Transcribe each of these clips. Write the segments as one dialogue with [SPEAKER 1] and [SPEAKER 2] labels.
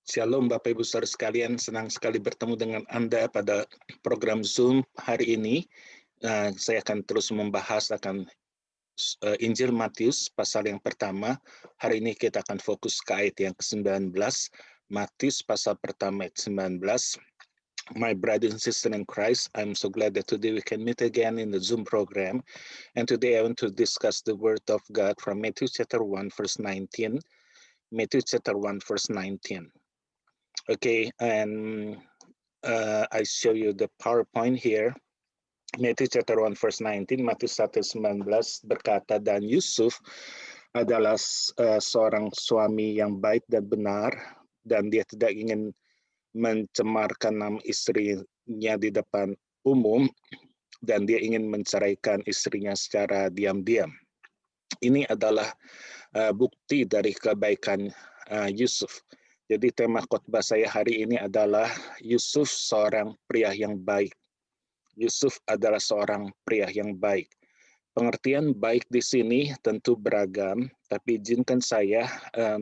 [SPEAKER 1] Shalom Bapak Ibu Saudara sekalian, senang sekali bertemu dengan Anda pada program Zoom hari ini. Saya akan terus membahas akan Injil Matius pasal yang pertama. Hari ini kita akan fokus ke ayat yang ke-19. Matius pasal pertama ayat 19. My brothers and sisters in Christ, I'm so glad that today we can meet again in the Zoom program. And today I want to discuss the word of God from Matthew chapter 1 verse 19. Matthew chapter 1 verse 19. Okay, and I show you the PowerPoint here. Matthew chapter 1 verse 19, Matius 1:19 berkata, dan Yusuf adalah seorang suami yang baik dan benar, dan dia tidak ingin mencemarkan nama istrinya di depan umum, dan dia ingin menceraikan istrinya secara diam-diam. Ini adalah bukti dari kebaikan Yusuf. Jadi tema khotbah saya hari ini adalah Yusuf seorang pria yang baik. Yusuf adalah seorang pria yang baik. Pengertian baik di sini tentu beragam, tapi izinkan saya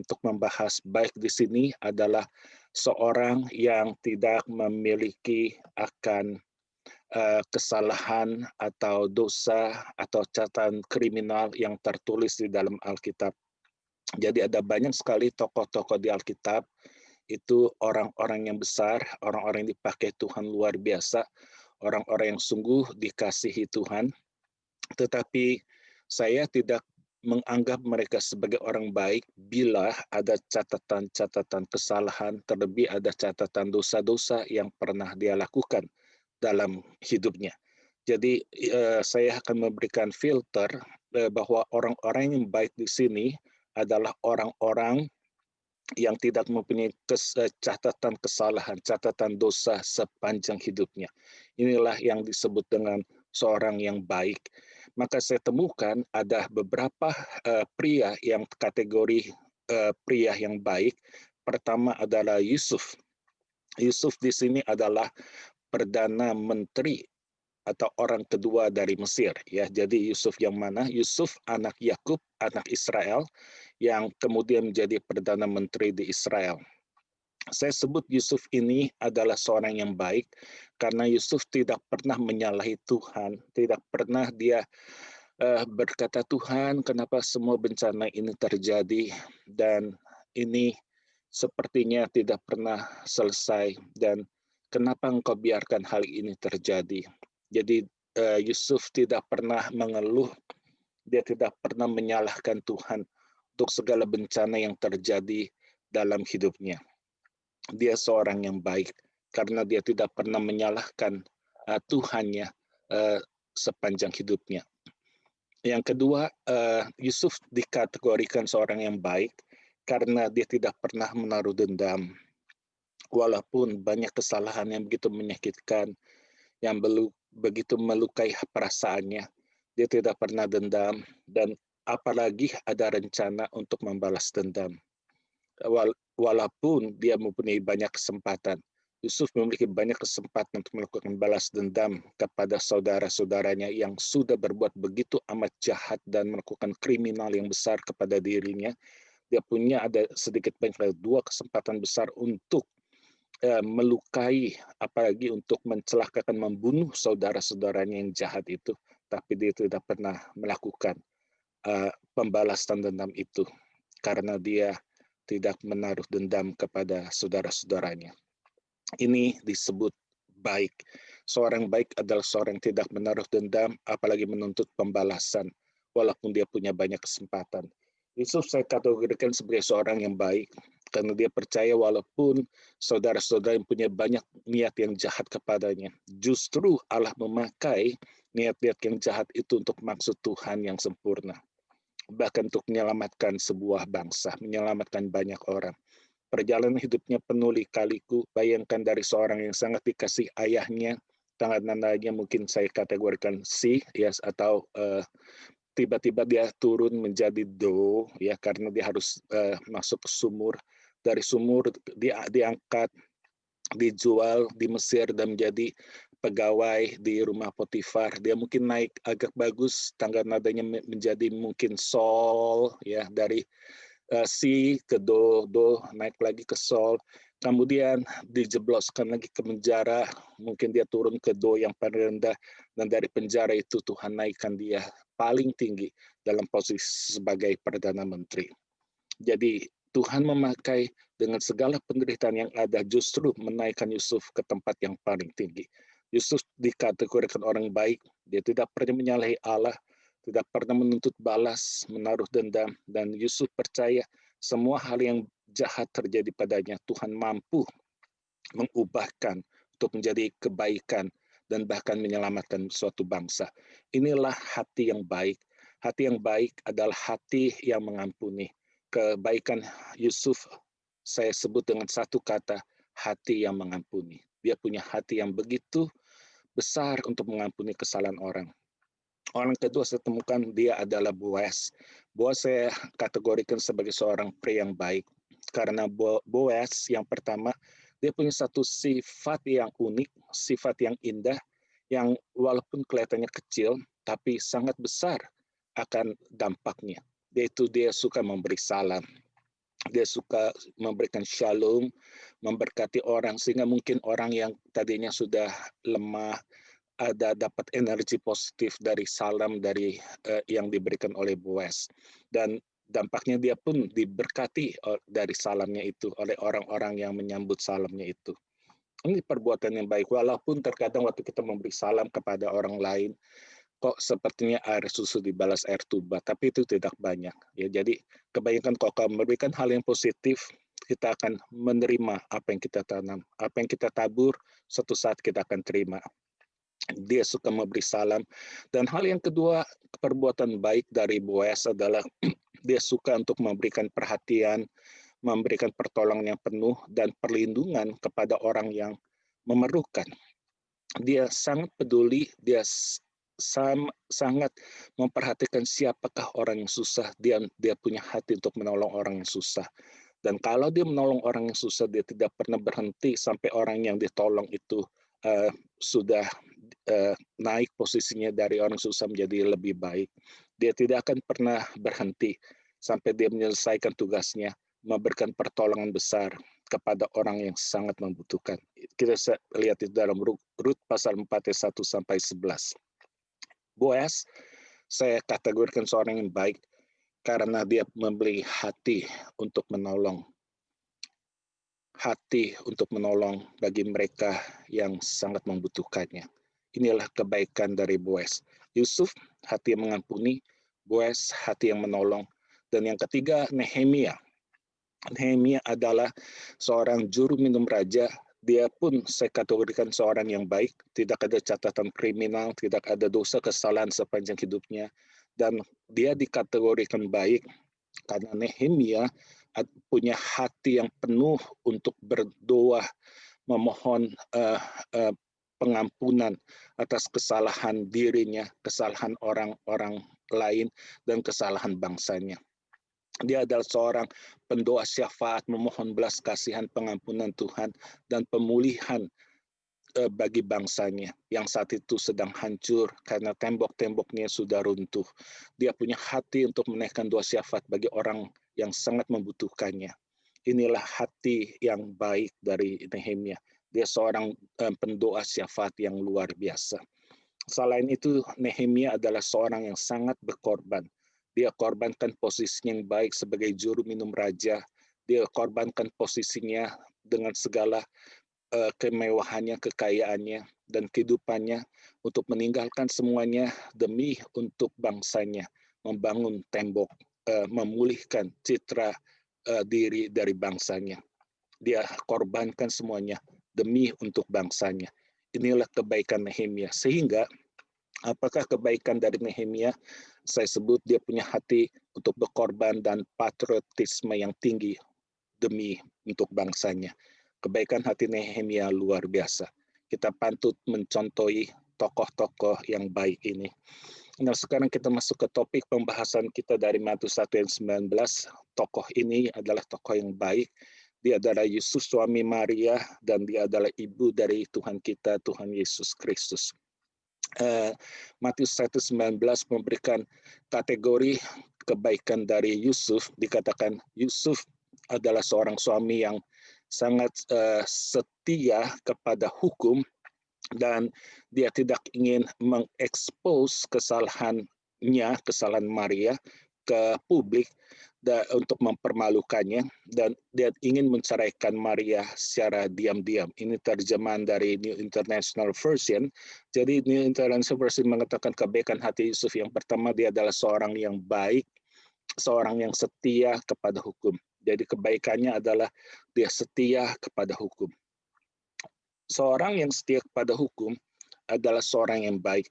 [SPEAKER 1] untuk membahas baik di sini adalah seorang yang tidak memiliki akan kesalahan atau dosa atau catatan kriminal yang tertulis di dalam Alkitab. Jadi ada banyak sekali tokoh-tokoh di Alkitab, itu orang-orang yang besar, orang-orang yang dipakai Tuhan luar biasa, orang-orang yang sungguh dikasihi Tuhan, tetapi saya tidak menganggap mereka sebagai orang baik bila ada catatan-catatan kesalahan, terlebih ada catatan dosa-dosa yang pernah dia lakukan dalam hidupnya. Jadi saya akan memberikan filter bahwa orang-orang yang baik di sini adalah orang-orang yang tidak mempunyai catatan kesalahan, catatan dosa sepanjang hidupnya. Inilah yang disebut dengan seorang yang baik. Maka saya temukan ada beberapa pria yang kategori pria yang baik. Pertama adalah Yusuf. Yusuf di sini adalah Perdana Menteri atau orang kedua dari Mesir, ya. Jadi Yusuf yang mana? Yusuf anak Yakub, anak Israel, yang kemudian menjadi Perdana Menteri di Israel. Saya sebut Yusuf ini adalah seorang yang baik karena Yusuf tidak pernah menyalahi Tuhan, tidak pernah dia berkata, Tuhan, kenapa semua bencana ini terjadi, dan ini sepertinya tidak pernah selesai, dan kenapa engkau biarkan hal ini terjadi. Jadi Yusuf tidak pernah mengeluh, dia tidak pernah menyalahkan Tuhan untuk segala bencana yang terjadi dalam hidupnya. Dia seorang yang baik karena dia tidak pernah menyalahkan Tuhannya sepanjang hidupnya. Yang kedua, Yusuf dikategorikan seorang yang baik karena dia tidak pernah menaruh dendam. Walaupun banyak kesalahan yang begitu menyakitkan, yang begitu melukai perasaannya, dia tidak pernah dendam, dan apalagi ada rencana untuk membalas dendam. Walaupun dia mempunyai banyak kesempatan, Yusuf memiliki banyak kesempatan untuk melakukan balas dendam kepada saudara-saudaranya yang sudah berbuat begitu amat jahat dan melakukan kriminal yang besar kepada dirinya. Dia punya ada sedikit banyak dua kesempatan besar untuk melukai, apalagi untuk mencelakakan, membunuh saudara-saudaranya yang jahat itu, tapi dia tidak pernah melakukan pembalasan dendam itu karena dia tidak menaruh dendam kepada saudara-saudaranya. Ini disebut baik. Seorang baik adalah seorang yang tidak menaruh dendam, apalagi menuntut pembalasan, walaupun dia punya banyak kesempatan. Yusuf saya kategorikan sebagai seorang yang baik, karena dia percaya walaupun saudara-saudara yang punya banyak niat yang jahat kepadanya, justru Allah memakai niat-niat yang jahat itu untuk maksud Tuhan yang sempurna. Bahkan untuk menyelamatkan sebuah bangsa, menyelamatkan banyak orang. Perjalanan hidupnya penuh lika-liku. Bayangkan dari seorang yang sangat dikasih ayahnya, tanda-tandanya mungkin saya kategorikan C, yes, atau tiba-tiba dia turun menjadi do, ya, karena dia harus masuk ke sumur. Dari sumur dia diangkat, dijual di Mesir dan menjadi pegawai di rumah Potifar. Dia mungkin naik agak bagus, tangga nadanya menjadi mungkin Sol, ya, dari C ke do naik lagi ke sol, kemudian dijebloskan lagi ke penjara, mungkin dia turun ke do yang paling rendah, dan dari penjara itu Tuhan naikkan dia paling tinggi dalam posisi sebagai Perdana Menteri. Jadi Tuhan memakai dengan segala penderitaan yang ada justru menaikkan Yusuf ke tempat yang paling tinggi. Yusuf dikategorikan orang baik, dia tidak pernah menyalahi Allah, tidak pernah menuntut balas, menaruh dendam, dan Yusuf percaya semua hal yang jahat terjadi padanya, Tuhan mampu mengubahkan untuk menjadi kebaikan dan bahkan menyelamatkan suatu bangsa. Inilah hati yang baik. Hati yang baik adalah hati yang mengampuni. Kebaikan Yusuf saya sebut dengan satu kata, hati yang mengampuni. Dia punya hati yang begitu besar untuk mengampuni kesalahan orang. Orang kedua saya temukan dia adalah Boaz. Boaz saya kategorikan sebagai seorang pria yang baik. Karena Boaz yang pertama, dia punya satu sifat yang unik, sifat yang indah, yang walaupun kelihatannya kecil, tapi sangat besar akan dampaknya. Yaitu dia suka memberi salam. Dia suka memberikan shalom, memberkati orang, sehingga mungkin orang yang tadinya sudah lemah, dapat energi positif dari salam yang diberikan oleh Boaz, dan dampaknya dia pun diberkati dari salamnya itu oleh orang-orang yang menyambut salamnya itu. Ini perbuatan yang baik, walaupun terkadang waktu kita memberi salam kepada orang lain kok sepertinya air susu dibalas air tuba, tapi itu tidak banyak ya. Jadi kebanyakan kalau memberikan hal yang positif, kita akan menerima apa yang kita tanam, apa yang kita tabur, suatu saat kita akan terima. Dia suka memberi salam. Dan hal yang kedua, perbuatan baik dari Boaz adalah dia suka untuk memberikan perhatian, memberikan pertolongan yang penuh, dan perlindungan kepada orang yang memerlukan. Dia sangat peduli, dia sangat memperhatikan siapakah orang yang susah, dia punya hati untuk menolong orang yang susah. Dan kalau dia menolong orang yang susah, dia tidak pernah berhenti sampai orang yang ditolong itu sudah naik posisinya dari orang susah menjadi lebih baik. Dia tidak akan pernah berhenti sampai dia menyelesaikan tugasnya, memberikan pertolongan besar kepada orang yang sangat membutuhkan. Kita lihat itu dalam Rut pasal 4 ayat 1 sampai 11. Boaz saya kategorikan seorang yang baik karena dia membeli hati untuk menolong. Hati untuk menolong bagi mereka yang sangat membutuhkannya. Inilah kebaikan dari Boaz. Yusuf, hati yang mengampuni. Boaz, hati yang menolong. Dan yang ketiga, Nehemia. Nehemia adalah seorang juru minum raja. Dia pun saya kategorikan seorang yang baik. Tidak ada catatan kriminal, tidak ada dosa kesalahan sepanjang hidupnya. Dan dia dikategorikan baik karena Nehemia punya hati yang penuh untuk berdoa, memohon pengampunan atas kesalahan dirinya, kesalahan orang-orang lain, dan kesalahan bangsanya. Dia adalah seorang pendoa syafaat, memohon belas kasihan, pengampunan Tuhan, dan pemulihan bagi bangsanya yang saat itu sedang hancur karena tembok-temboknya sudah runtuh. Dia punya hati untuk menaikkan doa syafaat bagi orang yang sangat membutuhkannya. Inilah hati yang baik dari Nehemia. Dia seorang pendoa syafaat yang luar biasa. Selain itu, Nehemia adalah seorang yang sangat berkorban. Dia korbankan posisinya yang baik sebagai juru minum raja. Dia korbankan posisinya dengan segala kemewahannya, kekayaannya, dan kehidupannya untuk meninggalkan semuanya demi untuk bangsanya, membangun tembok, memulihkan citra diri dari bangsanya. Dia korbankan semuanya demi untuk bangsanya. Inilah kebaikan Nehemia. Sehingga apakah kebaikan dari Nehemia? Saya sebut dia punya hati untuk berkorban dan patriotisme yang tinggi demi untuk bangsanya. Kebaikan hati Nehemia luar biasa. Kita patut mencontohi tokoh-tokoh yang baik ini. Nah, sekarang kita masuk ke topik pembahasan kita dari Matius 1 ayat 19. Tokoh ini adalah tokoh yang baik. Dia adalah Yesus suami Maria, dan dia adalah ibu dari Tuhan kita, Tuhan Yesus Kristus. Matius 1:19 memberikan kategori kebaikan dari Yusuf, dikatakan Yusuf adalah seorang suami yang sangat setia kepada hukum, dan dia tidak ingin mengekspos kesalahan Maria ke publik untuk mempermalukannya, dan dia ingin menceraikan Maria secara diam-diam. Ini terjemahan dari New International Version. Jadi New International Version mengatakan kebaikan hati Yusuf yang pertama, dia adalah seorang yang baik, seorang yang setia kepada hukum. Jadi kebaikannya adalah dia setia kepada hukum. Seorang yang setia kepada hukum adalah seorang yang baik,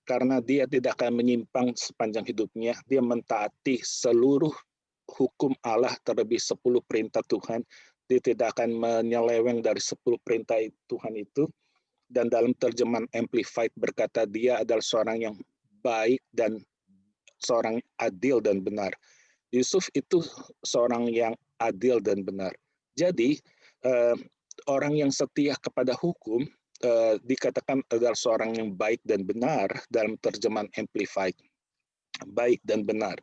[SPEAKER 1] karena dia tidak akan menyimpang sepanjang hidupnya. Dia mentaati seluruh hukum Allah, terlebih 10 perintah Tuhan. Dia tidak akan menyeleweng dari 10 perintah Tuhan itu. Dan dalam terjemahan Amplified berkata dia adalah seorang yang baik dan seorang adil dan benar. Yusuf itu seorang yang adil dan benar. Jadi orang yang setia kepada hukum dikatakan adalah seorang yang baik dan benar dalam terjemahan Amplified. Baik dan benar.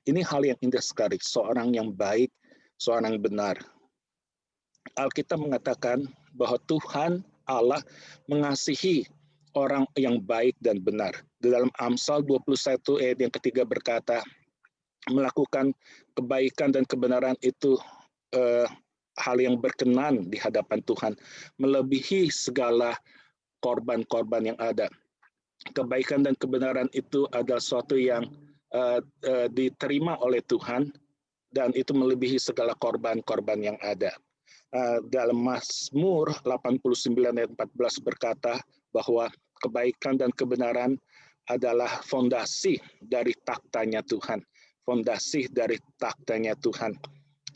[SPEAKER 1] Ini hal yang indah sekali, seorang yang baik, seorang yang benar. Alkitab mengatakan bahwa Tuhan Allah mengasihi orang yang baik dan benar. Di dalam Amsal 21 ayat yang ketiga berkata, melakukan kebaikan dan kebenaran itu hal yang berkenan di hadapan Tuhan, melebihi segala korban-korban yang ada. Kebaikan dan kebenaran itu adalah sesuatu yang diterima oleh Tuhan, dan itu melebihi segala korban-korban yang ada. Dalam Mazmur 89 ayat 14 berkata bahwa kebaikan dan kebenaran adalah fondasi dari taktanya Tuhan. Fondasi dari taktanya Tuhan.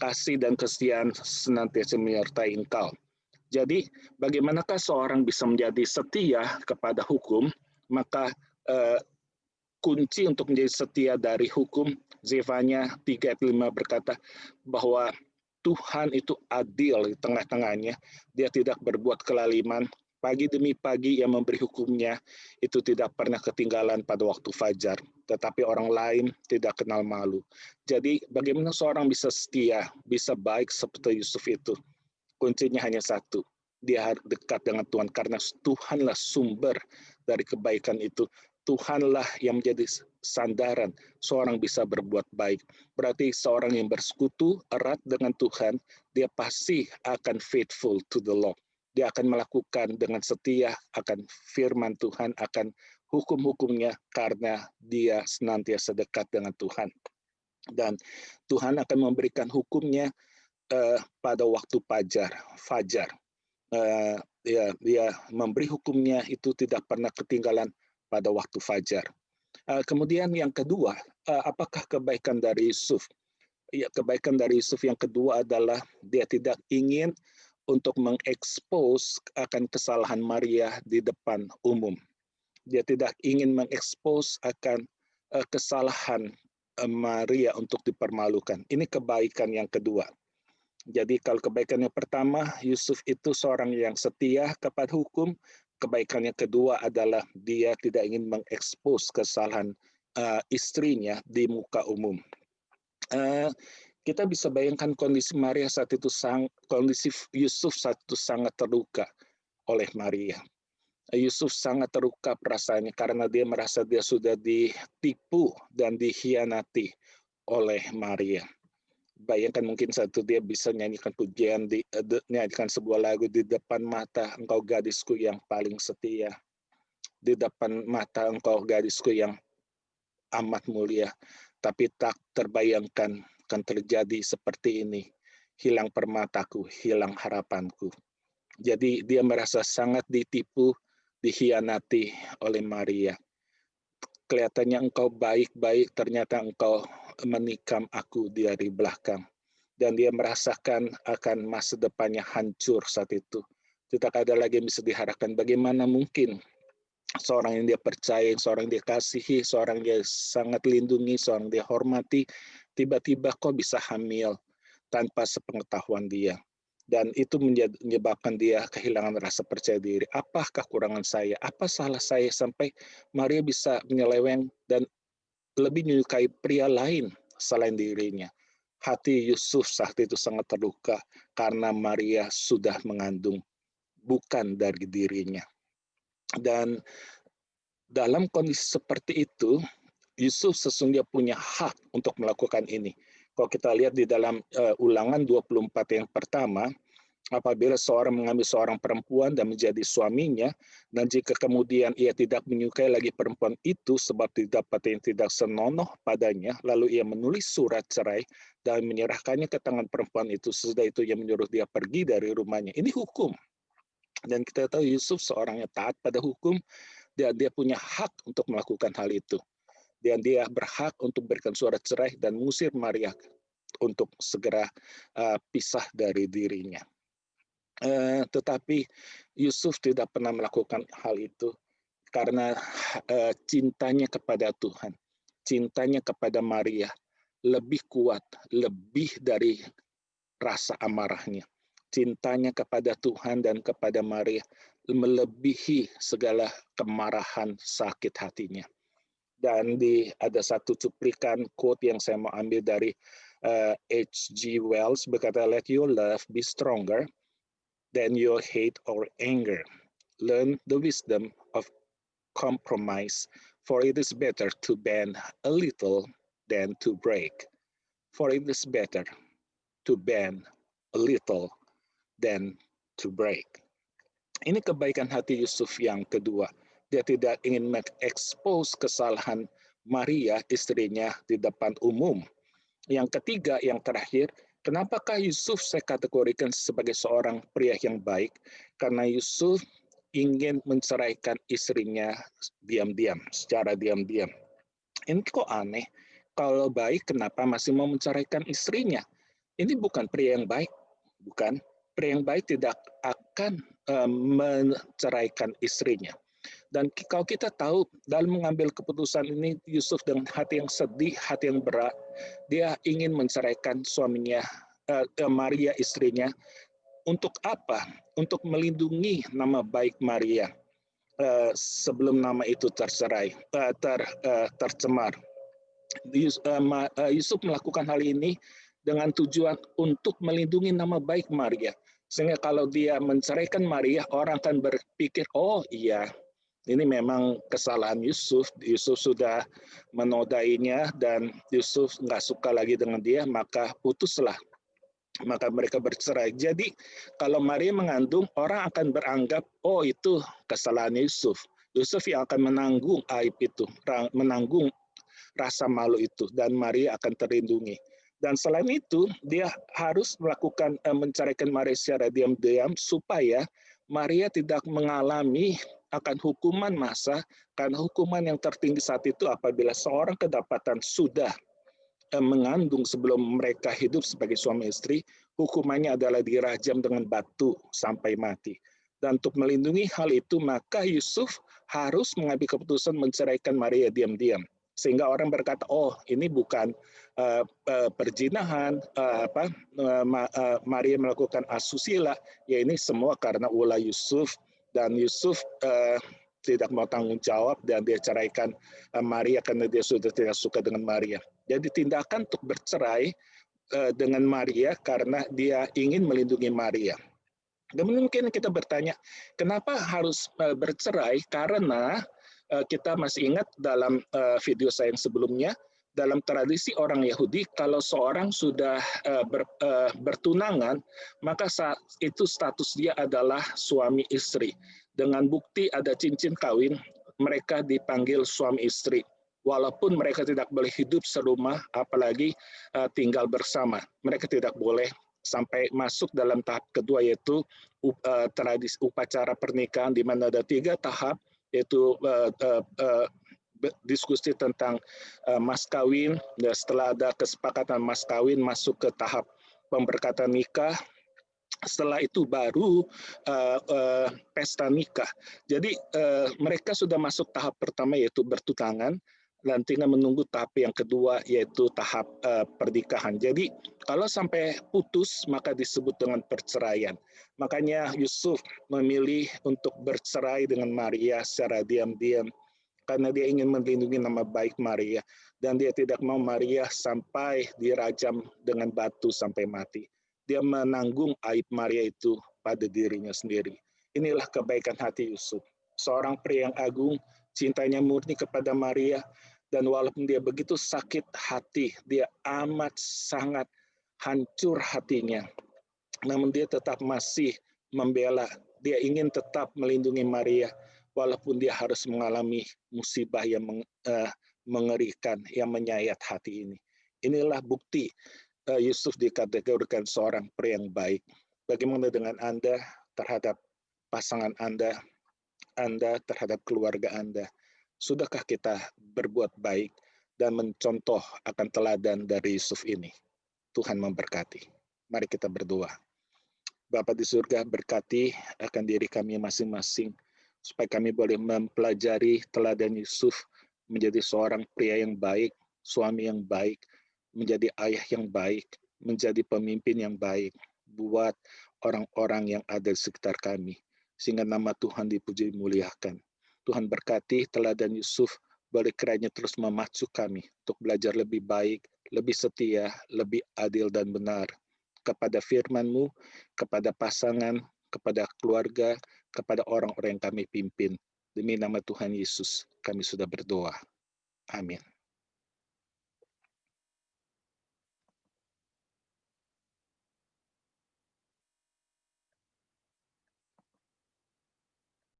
[SPEAKER 1] Kasih dan kesetiaan senantiasa menyertai engkau. Jadi bagaimanakah seorang bisa menjadi setia kepada hukum? Maka kunci untuk menjadi setia dari hukum, Zefanya 3 ayat 5 berkata bahwa Tuhan itu adil di tengah-tengahnya. Dia tidak berbuat kelaliman. Pagi demi pagi yang memberi hukumnya itu tidak pernah ketinggalan pada waktu fajar. Tetapi orang lain tidak kenal malu. Jadi bagaimana seorang bisa setia, bisa baik seperti Yusuf itu? Kuncinya hanya satu. Dia harus dekat dengan Tuhan, karena Tuhanlah sumber dari kebaikan itu. Tuhanlah yang menjadi sandaran seorang bisa berbuat baik. Berarti seorang yang bersekutu erat dengan Tuhan, dia pasti akan faithful to the law. Dia akan melakukan dengan setia akan firman Tuhan, akan hukum-hukumnya, karena dia senantiasa dekat dengan Tuhan. Dan Tuhan akan memberikan hukumnya pada waktu fajar. Dia memberi hukumnya itu tidak pernah ketinggalan pada waktu fajar. Kemudian yang kedua, apakah kebaikan dari Yusuf? Ya, kebaikan dari Yusuf yang kedua adalah dia tidak ingin untuk mengekspos akan kesalahan Maria di depan umum. Dia tidak ingin mengekspos akan kesalahan Maria untuk dipermalukan. Ini kebaikan yang kedua. Jadi kalau kebaikan yang pertama, Yusuf itu seorang yang setia kepada hukum. Kebaikan yang kedua adalah dia tidak ingin mengekspos kesalahan istrinya di muka umum. Kita bisa bayangkan kondisi Maria saat itu, kondisi Yusuf saat itu sangat terluka oleh Maria. Yusuf sangat terluka perasaannya karena dia merasa dia sudah ditipu dan dikhianati oleh Maria. Bayangkan mungkin satu dia bisa nyanyikan pujian, nyanyikan sebuah lagu, di depan mata engkau gadisku yang paling setia, di depan mata engkau gadisku yang amat mulia, tapi tak terbayangkan akan terjadi seperti ini, hilang permataku, hilang harapanku. Jadi dia merasa sangat ditipu, dikhianati oleh Maria. Kelihatannya engkau baik-baik, ternyata engkau menikam aku dari belakang. Dan dia merasakan akan masa depannya hancur saat itu. Tidak ada lagi yang bisa diharapkan. Bagaimana mungkin seorang yang dia percaya, seorang yang dia kasihi, seorang yang dia sangat lindungi, seorang yang dia hormati, tiba-tiba kok bisa hamil tanpa sepengetahuan dia. Dan itu menyebabkan dia kehilangan rasa percaya diri. Apa kekurangan saya? Apa salah saya sampai Maria bisa menyeleweng dan lebih menyukai pria lain selain dirinya. Hati Yusuf saat itu sangat terluka karena Maria sudah mengandung bukan dari dirinya. Dan dalam kondisi seperti itu, Yusuf sesungguhnya punya hak untuk melakukan ini. Kalau kita lihat di dalam Ulangan 24 yang pertama, apabila seorang mengambil seorang perempuan dan menjadi suaminya, dan jika kemudian ia tidak menyukai lagi perempuan itu sebab didapat yang tidak senonoh padanya, lalu ia menulis surat cerai dan menyerahkannya ke tangan perempuan itu, sesudah itu ia menyuruh dia pergi dari rumahnya. Ini hukum. Dan kita tahu Yusuf seorang yang taat pada hukum, dan dia punya hak untuk melakukan hal itu. Dan dia berhak untuk berikan surat cerai dan mengusir Maria untuk segera pisah dari dirinya. Tetapi Yusuf tidak pernah melakukan hal itu karena cintanya kepada Tuhan, cintanya kepada Maria lebih kuat, lebih dari rasa amarahnya. Cintanya kepada Tuhan dan kepada Maria melebihi segala kemarahan sakit hatinya. Dan ada satu cuplikan quote yang saya mau ambil dari H.G. Wells, berkata, "Let your love be stronger than your hate or anger. Learn the wisdom of compromise, for it is better to bend a little than to break. For it is better to bend a little than to break." Ini kebaikan hati Yusuf yang kedua. Dia tidak ingin mengekspos kesalahan Maria, istrinya, di depan umum. Yang ketiga, yang terakhir, kenapakah Yusuf saya kategorikan sebagai seorang pria yang baik? Karena Yusuf ingin menceraikan istrinya diam-diam, secara diam-diam. Ini kok aneh? Kalau baik, kenapa masih mau menceraikan istrinya? Ini bukan pria yang baik, bukan? Pria yang baik tidak akan menceraikan istrinya. Dan kalau kita tahu dalam mengambil keputusan ini, Yusuf dengan hati yang sedih, hati yang berat, dia ingin menceraikan suaminya, Maria istrinya. Untuk apa? Untuk melindungi nama baik Maria sebelum nama itu tercemar. Yusuf melakukan hal ini dengan tujuan untuk melindungi nama baik Maria. Sehingga kalau dia menceraikan Maria, orang akan berpikir, oh iya, ini memang kesalahan Yusuf. Yusuf sudah menodainya dan Yusuf nggak suka lagi dengan dia, maka putuslah. Maka mereka bercerai. Jadi kalau Maria mengandung, orang akan beranggap, oh itu kesalahan Yusuf. Yusuf yang akan menanggung aib itu, menanggung rasa malu itu, dan Maria akan terlindungi. Dan selain itu, dia harus melakukan menceraikan Maria secara diam-diam supaya Maria tidak mengalami akan hukuman masa, karena hukuman yang tertinggi saat itu apabila seorang kedapatan sudah mengandung sebelum mereka hidup sebagai suami istri, hukumannya adalah dirajam dengan batu sampai mati. Dan untuk melindungi hal itu, maka Yusuf harus mengambil keputusan menceraikan Maria diam-diam. Sehingga orang berkata, oh ini bukan perzinahan, Maria melakukan asusila, ya ini semua karena ulah Yusuf, dan Yusuf tidak mau tanggung jawab dan dia ceraikan Maria karena dia sudah tidak suka dengan Maria. Jadi tindakan untuk bercerai dengan Maria karena dia ingin melindungi Maria. Dan mungkin kita bertanya, kenapa harus bercerai? Karena kita masih ingat dalam video saya yang sebelumnya, dalam tradisi orang Yahudi, kalau seorang sudah bertunangan, maka saat itu status dia adalah suami istri. Dengan bukti ada cincin kawin, mereka dipanggil suami istri. Walaupun mereka tidak boleh hidup serumah, apalagi tinggal bersama. Mereka tidak boleh sampai masuk dalam tahap kedua, yaitu tradisi upacara pernikahan, di mana ada 3 tahap, yaitu diskusi tentang mas kawin. Dan setelah ada kesepakatan mas kawin, masuk ke tahap pemberkatan nikah. Setelah itu baru pesta nikah. Jadi mereka sudah masuk tahap pertama, yaitu bertunangan, dan tinggal menunggu tahap yang kedua, yaitu tahap pernikahan. Jadi kalau sampai putus, maka disebut dengan perceraian. Makanya Yusuf memilih untuk bercerai dengan Maria secara diam-diam, karena dia ingin melindungi nama baik Maria, dan dia tidak mau Maria sampai dirajam dengan batu sampai mati. Dia menanggung aib Maria itu pada dirinya sendiri. Inilah kebaikan hati Yusuf, seorang pria yang agung, cintanya murni kepada Maria, dan walaupun dia begitu sakit hati, dia amat sangat hancur hatinya, namun dia tetap masih membela. Dia ingin tetap melindungi Maria, walaupun dia harus mengalami musibah yang mengerikan, yang menyayat hati ini. Inilah bukti Yusuf dikategorikan seorang pria yang baik. Bagaimana dengan Anda terhadap pasangan Anda terhadap keluarga Anda? Sudahkah kita berbuat baik dan mencontoh akan teladan dari Yusuf ini? Tuhan memberkati. Mari kita berdoa. Bapa di surga, berkati akan diri kami masing-masing, supaya kami boleh mempelajari teladan Yusuf menjadi seorang pria yang baik, suami yang baik, menjadi ayah yang baik, menjadi pemimpin yang baik buat orang-orang yang ada di sekitar kami, sehingga nama Tuhan dipuji dimuliakan. Tuhan berkati teladan Yusuf, boleh kiranya terus memacu kami untuk belajar lebih baik, lebih setia, lebih adil dan benar kepada firman-Mu, kepada pasangan, kepada keluarga, kepada orang-orang yang kami pimpin. Demi nama Tuhan Yesus, kami sudah berdoa. Amin.